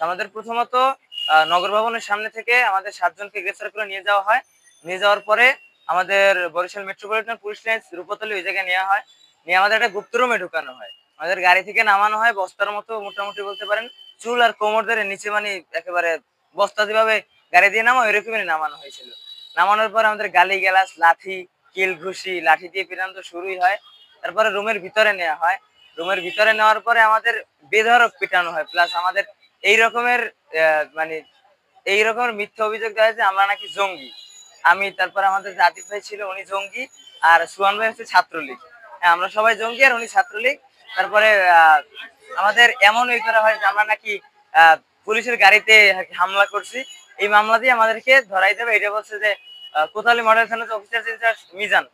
আমাদের প্রথমত নগর ভবনের সামনে থেকে আমাদের 7 জনকে গ্রেফতার করে নিয়ে যাওয়া হয়। নিয়ে যাওয়ার পরে আমাদের Barishal metropolitan police line Rupatali ওই জায়গায় নেওয়া হয়। নিয়ে আমাদের একটা গুপ্ত রুমে ঢুকানো হয়। আমাদের গাড়ি থেকে নামানো হয় বস্তার মতো, মোটামুটি বলতে পারেন চুল আর কোমর ধরে নিচে, মানে একেবারে বস্তা যেভাবে গাড়ি দিয়ে নামা ওইরকমই নামানো হয়েছিল। নামানোর পর আমাদের গালিগালাজ, লাঠি, কিল ঘুষি, লাঠি দিয়ে পিটানো তো শুরুই হয়। তারপরে রুমের ভিতরে নেওয়া হয়। রুমের ভিতরে নেওয়ার পরে আমাদের বেধড়ক পিটানো হয়, প্লাস আমাদের এই রকমের মানে এই রকমের মিথ্যা অভিযোগ দেওয়া হয় যে আমরা নাকি জঙ্গি। তারপর আমাদের যে আতিফ ভাই ছিল উনি জঙ্গি, আর সুহান ভাই হচ্ছে ছাত্রলীগ। হ্যাঁ, আমরা সবাই জঙ্গি আর উনি ছাত্রলীগ। তারপরে আমাদের এমন ওই করা হয় যে আমরা নাকি পুলিশের গাড়িতে হামলা করছি। এই মামলা দিয়ে আমাদেরকে ধরাই দেবে, এটা বলছে যে কোতোয়ালি মডেল থানার অফিসার ইনচার্জ মিজান,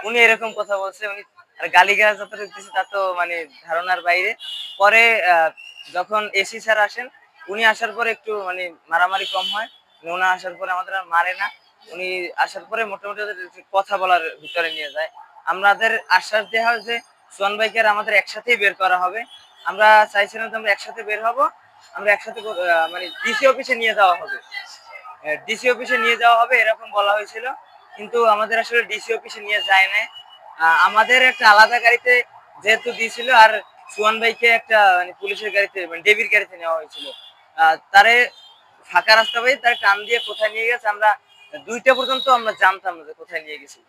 উনি এরকম কথা বলছে। উনি আর গালিগালাজ যতটুকু দিচ্ছে তা তো মানে ধারণার বাইরে। পরে যখন এসি স্যার আসেন, উনি আসার পরে একটু মানে মারামারি কম হয়। উনি আসার পরে আমাদের আর মারে না। উনি আসার পরে মোটামুটি ওদের কথা বলার ভিতরে নিয়ে যায়। আমাদের আশ্বাস দেওয়া হয় যে সোহান ভাইকে আর আমাদের একসাথেই বের করা হবে। আমরা চাইছিলাম যে আমরা একসাথে বের হব, আমরা একসাথে মানে ডিসি অফিসে নিয়ে যাওয়া হবে, ডিসি অফিসে নিয়ে যাওয়া হবে এরকম বলা হয়েছিল। কিন্তু আমাদের আসলে ডিসি অফিসে নিয়ে যায় না। আমাদের একটা আলাদা গাড়িতে যেহেতু দিয়েছিল, আর সুহান ভাইকে একটা মানে পুলিশের গাড়িতে, মানে ডেবির গাড়িতে নেওয়া হয়েছিল। তারে ফাঁকা রাস্তা পাই তার টান দিয়ে কোথায় নিয়ে গেছে আমরা 2টা পর্যন্ত আমরা জানতাম না যে কোথায় নিয়ে গেছি।